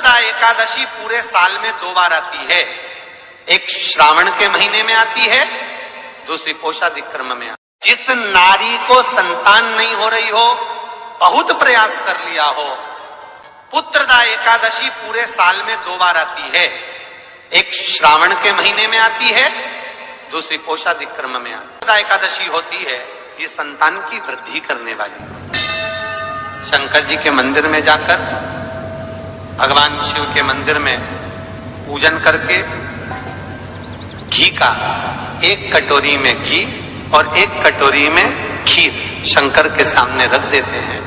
पुत्रदा एकादशी पूरे साल में 2 बार आती है। एक श्रावण के महीने में आती है, दूसरी पोषादिक क्रम में। जिस नारी को संतान नहीं हो रही हो, बहुत प्रयास कर लिया हो, पुत्रदा एकादशी पूरे साल में 2 बार आती है। एक श्रावण के महीने में आती है, दूसरी पोषादिक क्रम में आती है। एकादशी होती है ये संतान की वृद्धि करने वाली। शंकर जी के मंदिर में जाकर, भगवान शिव के मंदिर में पूजन करके घी का 1 कटोरी में घी और 1 कटोरी में खीर शंकर के सामने रख देते हैं।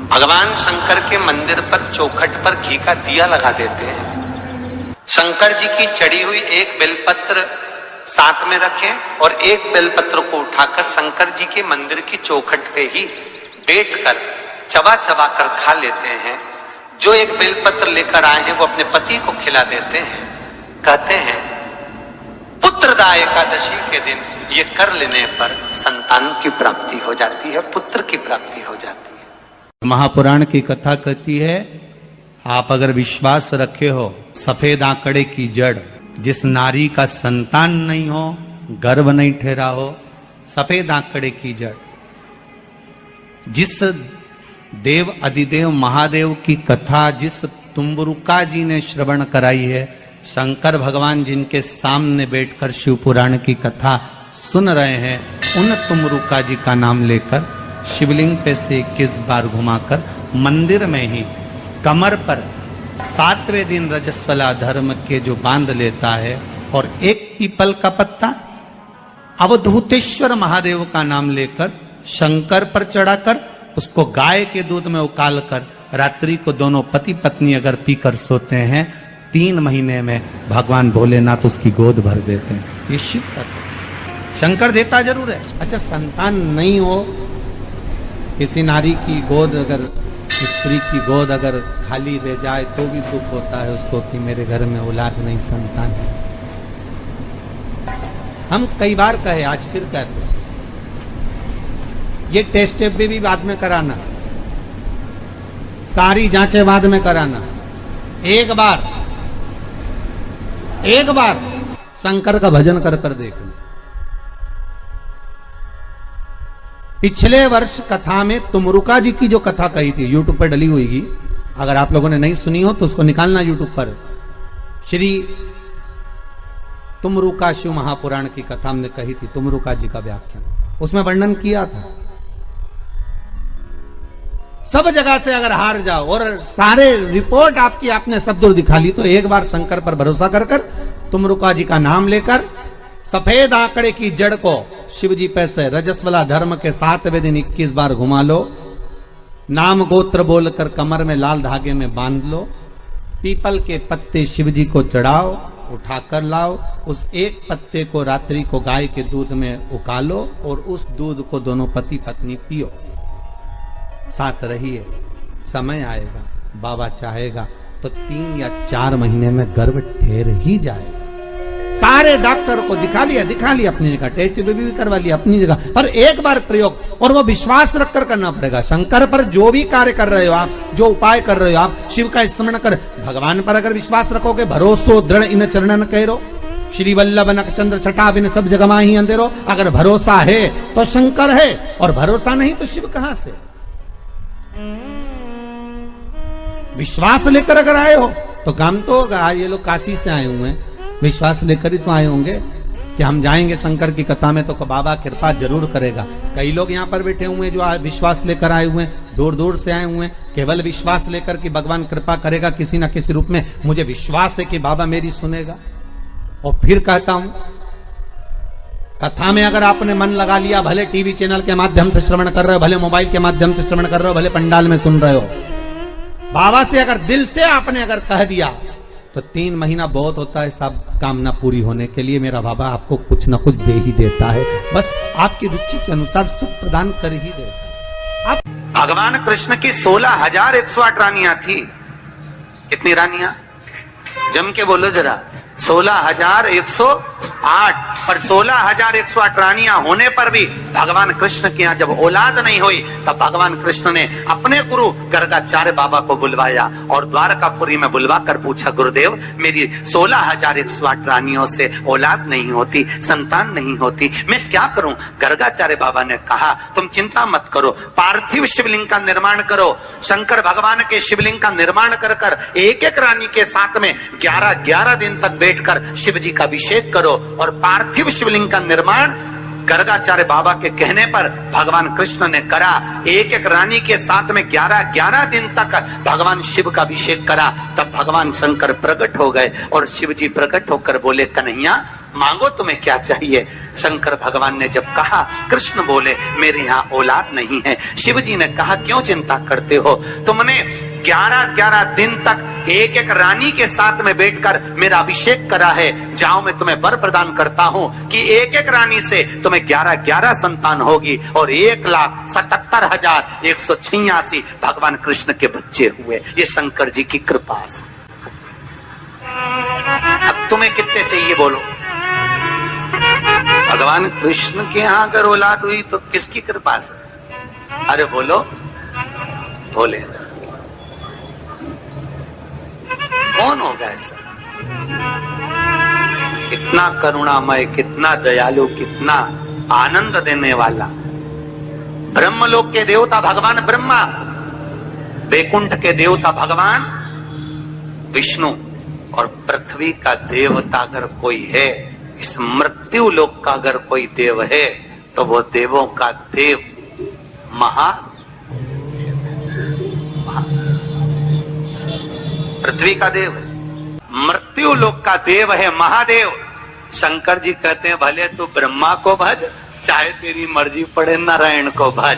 भगवान शंकर के मंदिर पर चौखट पर घी का दिया लगा देते हैं। शंकर जी की चढ़ी हुई 1 बेलपत्र साथ में रखें और 1 बेलपत्र को उठाकर शंकर जी के मंदिर की चौखट पे ही बैठकर चबा चबा कर खा लेते हैं। जो 1 बेलपत्र लेकर आए हैं वो अपने पति को खिला देते हैं। कहते हैं पुत्रदा एकादशी के दिन ये कर लेने पर संतान की प्राप्ति हो जाती है, पुत्र की प्राप्ति हो जाती है। महापुराण की कथा कहती है, आप अगर विश्वास रखे हो, सफेद आंकड़े की जड़, जिस नारी का संतान नहीं हो, गर्भ नहीं ठहरा हो, सफेद आंकड़े की जड़, जिस देव अधिदेव महादेव की कथा जिस तुम्बरुका जी ने श्रवण कराई है, शंकर भगवान जिनके सामने बैठकर शिव पुराण की कथा सुन रहे हैं, उन तुम्बरुका जी का नाम लेकर शिवलिंग पे से 21 बार घुमाकर मंदिर में ही कमर पर 7वें दिन रजस्वला धर्म के जो बांध लेता है और 1 पीपल का पत्ता अवधूतेश्वर महादेव का नाम लेकर शंकर पर चढ़ाकर उसको गाय के दूध में उकाल कर रात्रि को दोनों पति पत्नी अगर पीकर सोते हैं, 3 महीने में भगवान भोलेनाथ उसकी गोद भर देते हैं। ये शिव कथा। शंकर देता जरूर है। अच्छा, संतान नहीं हो, किसी नारी की गोद अगर, स्त्री की गोद अगर खाली रह जाए तो भी दुख होता है उसको कि मेरे घर में औलाद नहीं, संतान है। हम कई बार कहे, आज फिर कहते हैं, ये टेस्ट भी बाद में कराना, सारी जांचें बाद में कराना। एक बार शंकर का भजन कर कर देखना। पिछले वर्ष कथा में तुमरुका जी की जो कथा कही थी, यूट्यूब पर डली हुई, अगर आप लोगों ने नहीं सुनी हो तो उसको निकालना यूट्यूब पर। श्री तुमरुका शिव महापुराण की कथा हमने कही थी, तुमरुका जी का व्याख्यान, उसमें वर्णन किया था। सब जगह से अगर हार जाओ और सारे रिपोर्ट आपकी आपने सब दूर दिखा ली, तो एक बार शंकर पर भरोसा कर कर तुमरुका जी का नाम लेकर सफेद आंकड़े की जड़ को शिव जी पे से रजस्वला धर्म के 7वें दिन 21 बार घुमा लो, नाम गोत्र बोलकर कमर में लाल धागे में बांध लो, पीपल के पत्ते शिव जी को चढ़ाओ, उठाकर लाओ, उस 1 पत्ते को रात्रि को गाय के दूध में उकालो और उस दूध को दोनों पति पत्नी पियो, साथ रहिए। समय आएगा, बाबा चाहेगा तो 3 या 4 महीने में गर्भ ठहर ही जाएगा। सारे डॉक्टर को दिखा लिया अपनी जगह, टेस्ट भी करवा लिया अपनी जगह, पर एक बार प्रयोग, और वो विश्वास रखकर करना पड़ेगा। शंकर पर जो भी कार्य कर रहे हो आप, जो उपाय कर रहे हो आप, शिव का स्मरण कर, भगवान पर अगर विश्वास रखोगे, भरोसो दृढ़ इन चरणन कहो, श्री वल्लभ नक चंद्र छटा बिन सब जगमा ही अंधेरो। अगर भरोसा है तो शंकर है, और भरोसा नहीं तो शिव कहां से। विश्वास लेकर अगर आए हो तो काम तो होगा। ये लोग काशी से आए हुए हैं, विश्वास लेकर ही तो आए होंगे कि हम जाएंगे शंकर की कथा में तो बाबा कृपा जरूर करेगा। कई लोग यहाँ पर बैठे हुए हैं जो विश्वास लेकर आए हुए हैं, दूर दूर से आए हुए हैं, केवल विश्वास लेकर कि भगवान कृपा करेगा किसी ना किसी रूप में, मुझे विश्वास है कि बाबा मेरी सुनेगा। और फिर कहता हूं, कथा में अगर आपने मन लगा लिया, भले टीवी चैनल के माध्यम से श्रवण कर रहे हो, भले मोबाइल के माध्यम से श्रवण कर रहे हो, भले पंडाल में सुन रहे हो, बाबा से अगर दिल से आपने अगर कह दिया तो 3 महीना बहुत होता है सब कामना पूरी होने के लिए। मेरा बाबा आपको कुछ ना कुछ दे ही देता है, बस आपकी रुचि के अनुसार सुख प्रदान कर ही देता है। भगवान कृष्ण की 16,108 रानियां थी। कितनी रानियां? जम के बोलो जरा। 16,108 8 और 16,108 रानियां होने पर भी भगवान कृष्ण के यहाँ जब औलाद नहीं हुई तब भगवान कृष्ण ने अपने गुरु गर्गाचार्य बाबा को बुलवाया और द्वारकापुरी में बुलवा कर पूछा, गुरुदेव मेरी 16,108 रानियों से औलाद नहीं होती, संतान नहीं होती, मैं क्या करूं? गर्गाचार्य बाबा ने कहा, तुम चिंता मत करो, पार्थिव शिवलिंग का निर्माण करो। शंकर भगवान के शिवलिंग का निर्माण कर कर एक एक रानी के साथ में 11 दिन तक बैठकर शिव जी का अभिषेक करो। और पार्थिव शिवलिंग का निर्माण गर्गाचार्य बाबा के कहने पर भगवान कृष्ण ने करा। एक एक रानी के साथ में 11 दिन तक भगवान शिव का अभिषेक करा। तब भगवान शंकर प्रकट हो गए और शिव जी प्रकट होकर बोले, कन्हैया मांगो तुम्हें क्या चाहिए? शंकर भगवान ने जब कहा, कृष्ण बोले मेरे यहाँ औलाद नहीं है। शिव जी ने कहा, क्यों चिंता करते हो? तुमने 11 दिन तक एक एक रानी के साथ में बैठकर मेरा अभिषेक करा है। जाओ मैं तुम्हें वर प्रदान करता हूं कि एक एक रानी से तुम्हें 11 संतान होगी और 1,77,186 भगवान कृष्ण के बच्चे हुए। ये शंकर जी की कृपा से। अब तुम्हें कितने चाहिए बोलो? भगवान कृष्ण के यहाँ अगर औलाद हुई तो किसकी कृपा से? अरे बोलो, बोले कौन होगा ऐसा? कितना करुणामय, कितना दयालु, कितना आनंद देने वाला। ब्रह्मलोक के देवता भगवान ब्रह्मा, वैकुंठ के देवता भगवान विष्णु और पृथ्वी का देवता अगर कोई है, इस मृत्यु लोक का अगर कोई देव है तो वो देवों का देव पृथ्वी का देव है, मृत्यु लोक का देव है महादेव। शंकर जी कहते हैं, भले तू ब्रह्मा को भज, चाहे तेरी मर्जी पड़े नारायण को भज,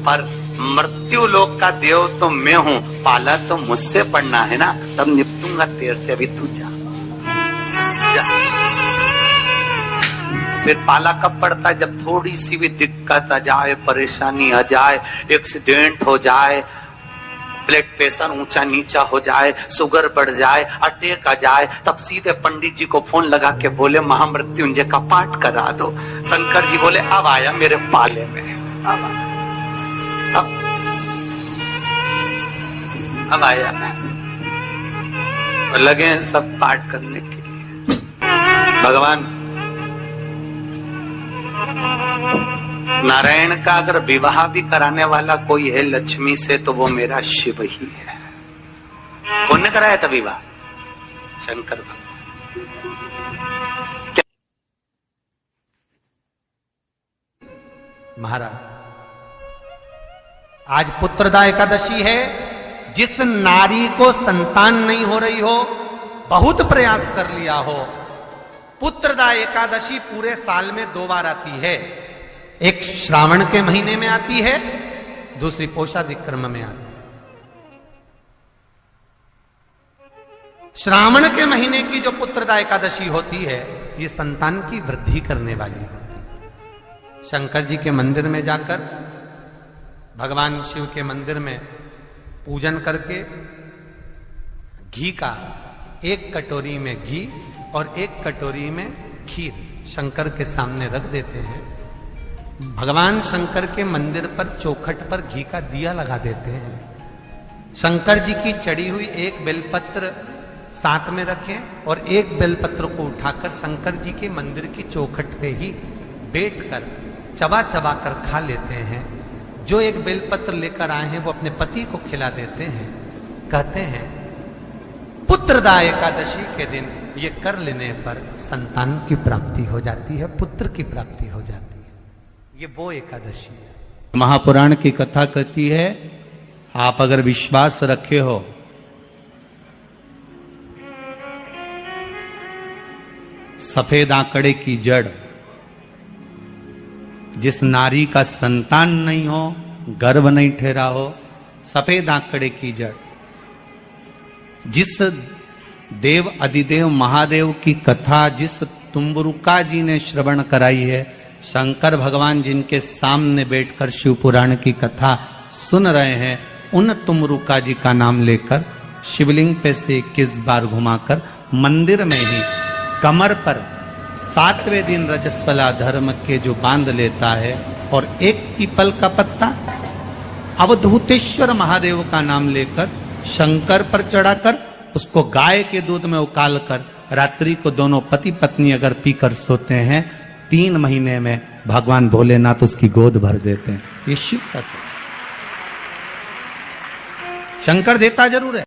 पर मृत्यु लोक का देव तो मैं हूं, पाला तो मुझसे पड़ना है ना, तब निपटूंगा तेरे से। अभी तू जा। फिर पाला कब पड़ता है? जब थोड़ी सी भी दिक्कत आ जाए, परेशानी आ जाए, एक्सीडेंट हो जाए, ब्लड प्रेशर ऊंचा नीचा हो जाए, शुगर बढ़ जाए, अटैक आ जाए, तब सीधे पंडित जी को फोन लगा के बोले महामृत्युंजय का पाठ करा दो। शंकर जी बोले अब आया मेरे पाले में, अब आया। लगे सब पाठ करने के लिए। भगवान नारायण का अगर विवाह भी कराने वाला कोई है लक्ष्मी से तो वो मेरा शिव ही है। कौन ने कराया था विवाह? शंकर भगवान। महाराज, आज पुत्रदा एकादशी है। जिस नारी को संतान नहीं हो रही हो, बहुत प्रयास कर लिया हो, पुत्रदा एकादशी पूरे साल में 2 बार आती है। एक श्रावण के महीने में आती है, दूसरी पोषादिक क्रम में आती है। श्रावण के महीने की जो पुत्रदा एकादशी होती है, ये संतान की वृद्धि करने वाली होती है। शंकर जी के मंदिर में जाकर, भगवान शिव के मंदिर में पूजन करके घी का 1 कटोरी में घी और 1 कटोरी में खीर शंकर के सामने रख देते हैं। भगवान शंकर के मंदिर पर चौखट पर घी का दिया लगा देते हैं। शंकर जी की चढ़ी हुई 1 बेलपत्र साथ में रखें और 1 बेलपत्र को उठाकर शंकर जी के मंदिर की चौखट पे ही बैठकर चबा चबा कर खा लेते हैं। जो 1 बेलपत्र लेकर आए हैं वो अपने पति को खिला देते हैं। कहते हैं पुत्रदा एकादशी के दिन ये कर लेने पर संतान की प्राप्ति हो जाती है, पुत्र की प्राप्ति हो जाती है। ये वो एकादशी है। महापुराण की कथा कहती है, आप अगर विश्वास रखे हो सफेद आंकड़े की जड़, जिस नारी का संतान नहीं हो, गर्भ नहीं ठहरा हो, सफेद आंकड़े की जड़, जिस देव अधिदेव महादेव की कथा जिस तुम्बरुका जी ने श्रवण कराई है, शंकर भगवान जिनके सामने बैठकर शिव पुराण की कथा सुन रहे हैं, उन तुम्बरुका जी का नाम लेकर शिवलिंग पे से 21 बार घुमाकर मंदिर में ही कमर पर 7वें दिन रजस्वला धर्म के जो बांध लेता है और एक पीपल का पत्ता अवधूतेश्वर महादेव का नाम लेकर शंकर पर चढ़ाकर उसको गाय के दूध में उकाल कर रात्रि को दोनों पति पत्नी अगर पीकर सोते हैं 3 महीने में भगवान भोलेनाथ उसकी गोद भर देते हैं। ये शिव तत्व। शंकर देता जरूर है।